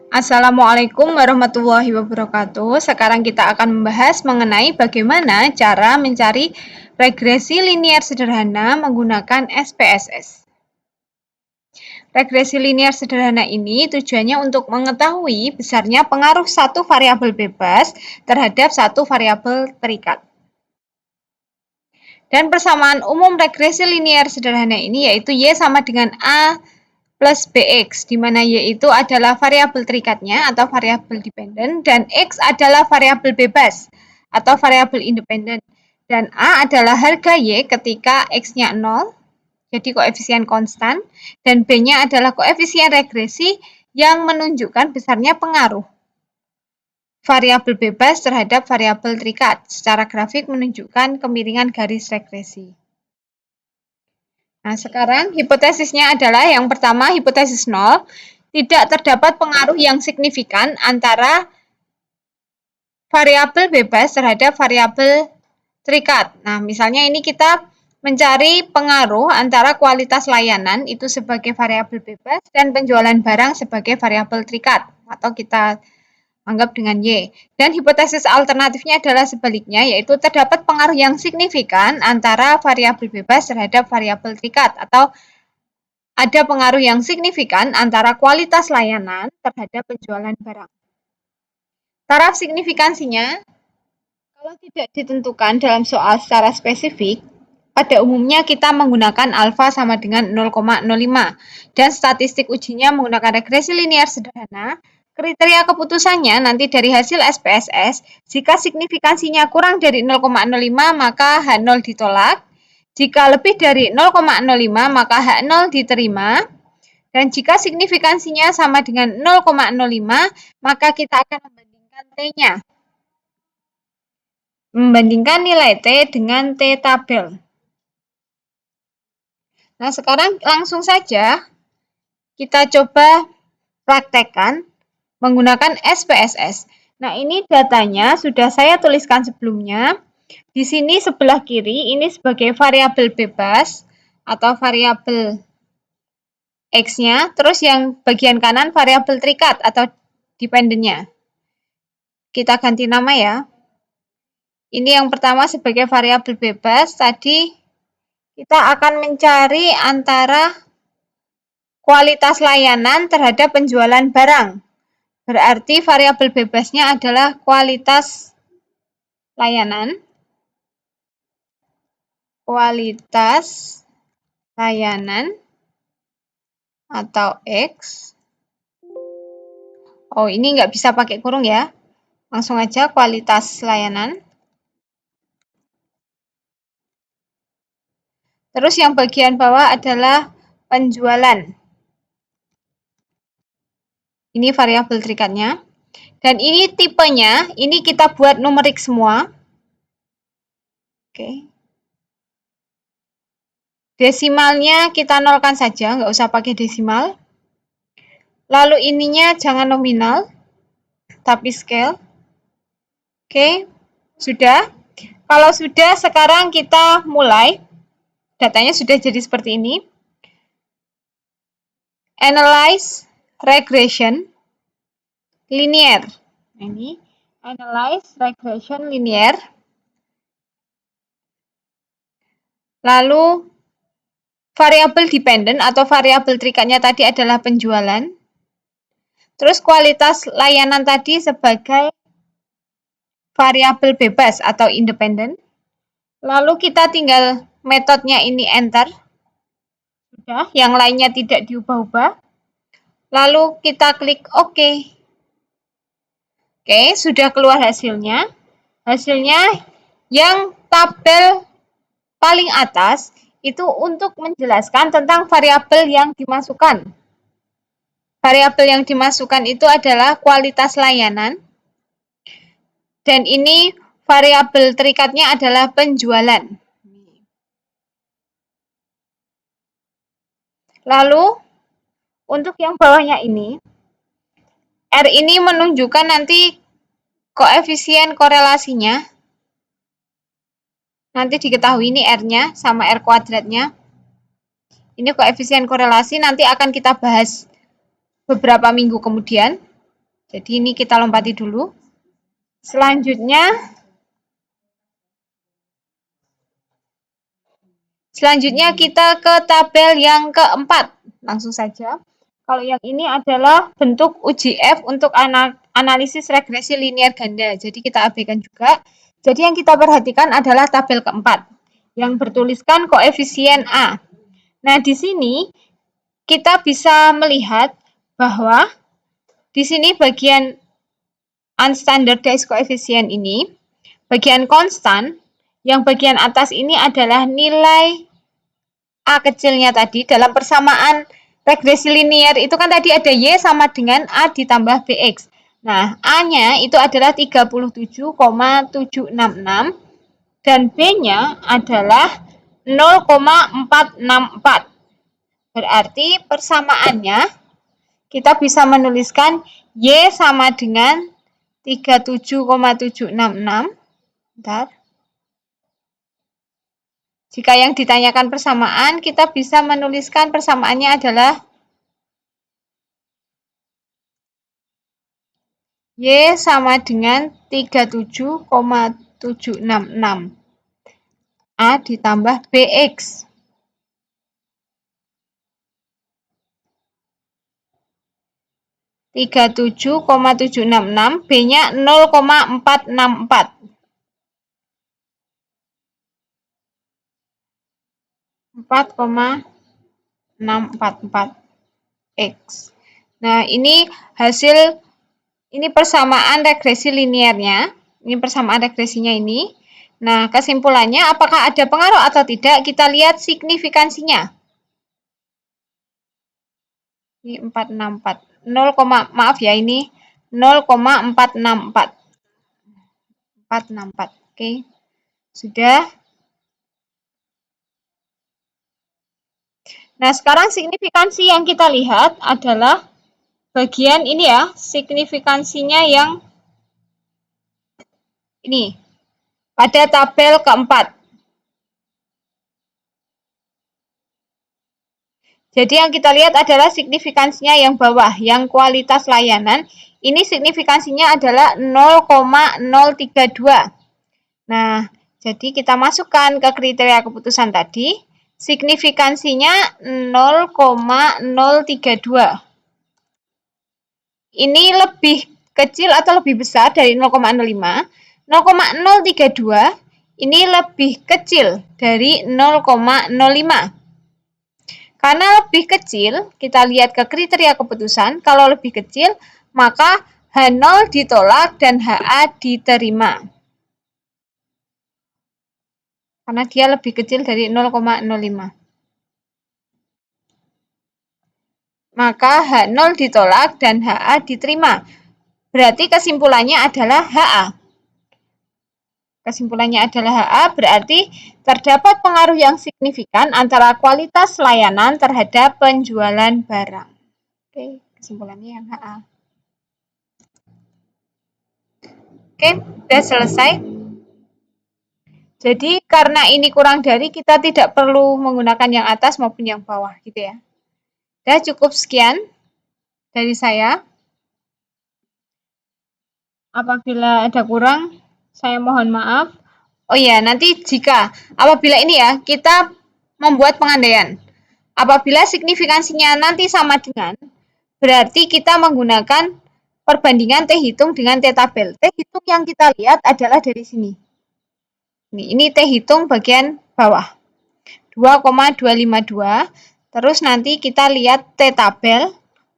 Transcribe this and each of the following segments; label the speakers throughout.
Speaker 1: Assalamualaikum warahmatullahi wabarakatuh. Sekarang kita akan membahas mengenai bagaimana cara mencari regresi linier sederhana menggunakan SPSS. Regresi linier sederhana ini tujuannya untuk mengetahui besarnya pengaruh satu variabel bebas terhadap satu variabel terikat. Dan persamaan umum regresi linier sederhana ini yaitu Y sama dengan A plus BX, di mana Y itu adalah variabel terikatnya atau variabel dependen, dan X adalah variabel bebas atau variabel independen. Dan A adalah harga Y ketika X-nya 0, jadi koefisien konstan, dan B-nya adalah koefisien regresi yang menunjukkan besarnya pengaruh variabel bebas terhadap variabel terikat. Secara grafik menunjukkan kemiringan garis regresi. Nah, sekarang hipotesisnya adalah yang pertama, hipotesis 0, tidak terdapat pengaruh yang signifikan antara variabel bebas terhadap variabel terikat. Nah, misalnya ini kita mencari pengaruh antara kualitas layanan itu sebagai variabel bebas dan penjualan barang sebagai variabel terikat, atau kita anggap dengan Y. Dan hipotesis alternatifnya adalah sebaliknya, yaitu terdapat pengaruh yang signifikan antara variabel bebas terhadap variabel terikat, atau ada pengaruh yang signifikan antara kualitas layanan terhadap penjualan barang. Taraf signifikansinya, kalau tidak ditentukan dalam soal secara spesifik, pada umumnya kita menggunakan alfa sama dengan 0,05 dan statistik ujinya menggunakan regresi linier sederhana. Kriteria keputusannya nanti dari hasil SPSS, jika signifikansinya kurang dari 0,05 maka H0 ditolak, jika lebih dari 0,05 maka H0 diterima, dan jika signifikansinya sama dengan 0,05 maka kita akan membandingkan T-nya. Membandingkan nilai T dengan T tabel. Nah, sekarang langsung saja kita coba praktekkan menggunakan SPSS. Nah, ini datanya sudah saya tuliskan sebelumnya. Di sini sebelah kiri ini sebagai variabel bebas atau variabel X-nya, terus yang bagian kanan variabel terikat atau dependennya. Kita ganti nama ya. Ini yang pertama sebagai variabel bebas, tadi kita akan mencari antara kualitas layanan terhadap penjualan barang. Berarti variabel bebasnya adalah kualitas layanan. Kualitas layanan atau X. Oh, ini nggak bisa pakai kurung ya. Langsung aja kualitas layanan. Terus yang bagian bawah adalah penjualan. Ini variabel terikatnya. Dan ini tipenya, ini kita buat numerik semua. Oke. Desimalnya kita nolkan saja, nggak usah pakai desimal. Lalu ininya jangan nominal, tapi scale. Oke, sudah. Kalau sudah, sekarang kita mulai. Datanya sudah jadi seperti ini. Analyze regression linear. Ini analyze regression linear. Lalu variabel dependent atau variabel terikatnya tadi adalah penjualan. Terus kualitas layanan tadi sebagai variabel bebas atau independen. Lalu kita tinggal metodenya ini enter. Sudah, yang lainnya tidak diubah-ubah. Lalu kita klik OK. Oke, sudah keluar hasilnya. Hasilnya yang tabel paling atas itu untuk menjelaskan tentang variabel yang dimasukkan. Variabel yang dimasukkan itu adalah kualitas layanan. Dan ini variabel terikatnya adalah penjualan. Lalu, untuk yang bawahnya ini, R ini menunjukkan nanti koefisien korelasinya. Nanti diketahui ini R-nya sama R kuadratnya. Ini koefisien korelasi, nanti akan kita bahas beberapa minggu kemudian. Jadi ini kita lompati dulu. Selanjutnya kita ke tabel yang keempat. Langsung saja. Kalau yang ini adalah bentuk uji F untuk analisis regresi linear ganda. Jadi kita abaikan juga. Jadi yang kita perhatikan adalah tabel keempat yang bertuliskan koefisien A. Nah, di sini kita bisa melihat bahwa di sini bagian unstandardized coefficient ini, bagian konstan, yang bagian atas ini adalah nilai A kecilnya tadi dalam persamaan regresi linear itu kan tadi ada Y sama dengan A ditambah BX. Nah, A-nya itu adalah 37,766 dan B-nya adalah 0,464. Berarti persamaannya kita bisa menuliskan Y sama dengan 37,766. Bentar. Jika yang ditanyakan persamaan, kita bisa menuliskan persamaannya adalah Y sama dengan 37,766. A ditambah BX. Tiga 37,766, B-nya 0,464. 4,644 X. Nah, ini hasil, ini persamaan regresi linearnya. Ini persamaan regresinya ini. Nah, kesimpulannya apakah ada pengaruh atau tidak? Kita lihat signifikansinya. Ini 464. 0, maaf ya, ini 0,464. 464. Oke. Sudah. Nah, sekarang signifikansi yang kita lihat adalah bagian ini ya, signifikansinya yang ini, pada tabel keempat. Jadi yang kita lihat adalah signifikansinya yang bawah, yang kualitas layanan. Ini signifikansinya adalah 0,032. Nah, jadi kita masukkan ke kriteria keputusan tadi, signifikansinya 0,032. Ini lebih kecil atau lebih besar dari 0,05. 0,032 ini lebih kecil dari 0,05. Karena lebih kecil, kita lihat ke kriteria keputusan, kalau lebih kecil, maka H0 ditolak dan HA diterima. Karena dia lebih kecil dari 0,05. Maka H0 ditolak dan HA diterima. Berarti kesimpulannya adalah HA. Kesimpulannya adalah HA, berarti terdapat pengaruh yang signifikan antara kualitas layanan terhadap penjualan barang. Oke, kesimpulannya yang HA. Oke, sudah selesai. Jadi karena ini kurang dari, kita tidak perlu menggunakan yang atas maupun yang bawah gitu ya. Sudah cukup sekian dari saya. Apabila ada kurang, saya mohon maaf. Oh iya, nanti jika apabila ini ya, kita membuat pengandaian. Apabila signifikansinya nanti sama dengan, berarti kita menggunakan perbandingan T hitung dengan T tabel. T hitung yang kita lihat adalah dari sini. Ini T hitung bagian bawah. 2,252. Terus nanti kita lihat T tabel.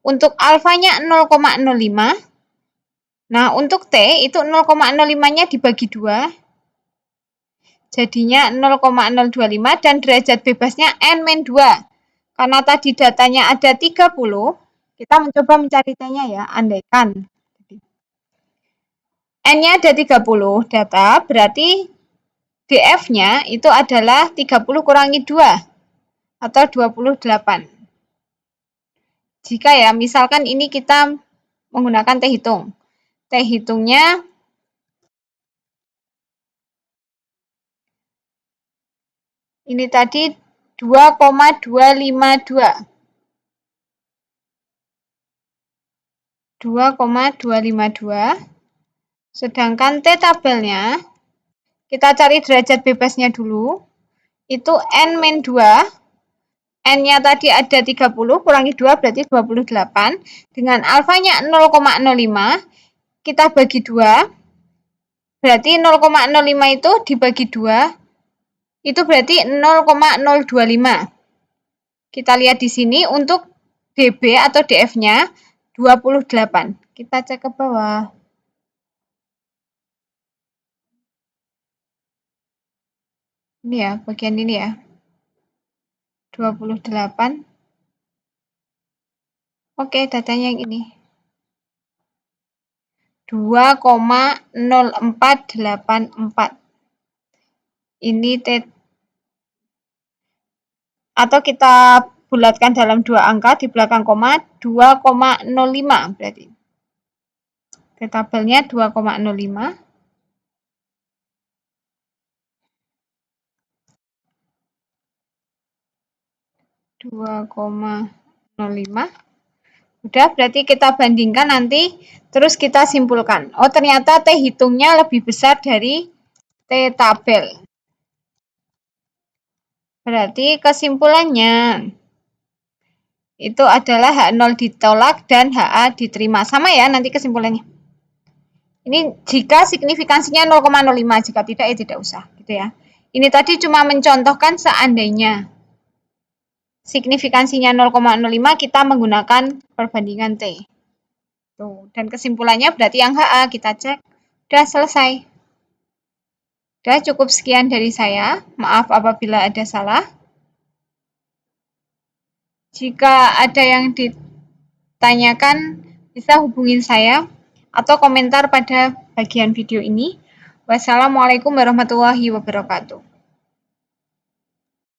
Speaker 1: Untuk alfanya 0,05. Nah, untuk T itu 0,05-nya dibagi 2. Jadinya 0,025 dan derajat bebasnya N-2. Karena tadi datanya ada 30, kita mencoba mencari T-nya ya, andaikan. N-nya ada 30 data, berarti DF-nya itu adalah 30 kurangi 2 atau 28. Jika ya, misalkan ini kita menggunakan T hitung. T hitungnya ini tadi 2,252. 2,252. Sedangkan T tabelnya, kita cari derajat bebasnya dulu. Itu N-2. N-nya tadi ada 30, kurangi 2 berarti 28. Dengan alfanya 0,05, kita bagi 2. Berarti 0,05 itu dibagi 2, itu berarti 0,025. Kita lihat di sini untuk DB atau DF-nya 28. Kita cek ke bawah. Ini ya, bagian ini ya. 28. Oke, datanya yang ini. 2,0484. Ini T, atau kita bulatkan dalam 2 angka di belakang koma, 2,05 berarti. T tabelnya 2,05. 2,05. Udah, berarti kita bandingkan nanti, terus kita simpulkan. Oh, ternyata T hitungnya lebih besar dari T tabel. Berarti kesimpulannya itu adalah H0 ditolak dan HA diterima. Sama ya nanti kesimpulannya. Ini jika signifikansinya 0,05, jika tidak ya tidak usah, gitu ya. Ini tadi cuma mencontohkan seandainya signifikansinya 0,05, kita menggunakan perbandingan T. Tuh, dan kesimpulannya berarti yang HA kita cek. Udah selesai. Udah cukup sekian dari saya. Maaf apabila ada salah. Jika ada yang ditanyakan, bisa hubungin saya atau komentar pada bagian video ini. Wassalamualaikum warahmatullahi wabarakatuh.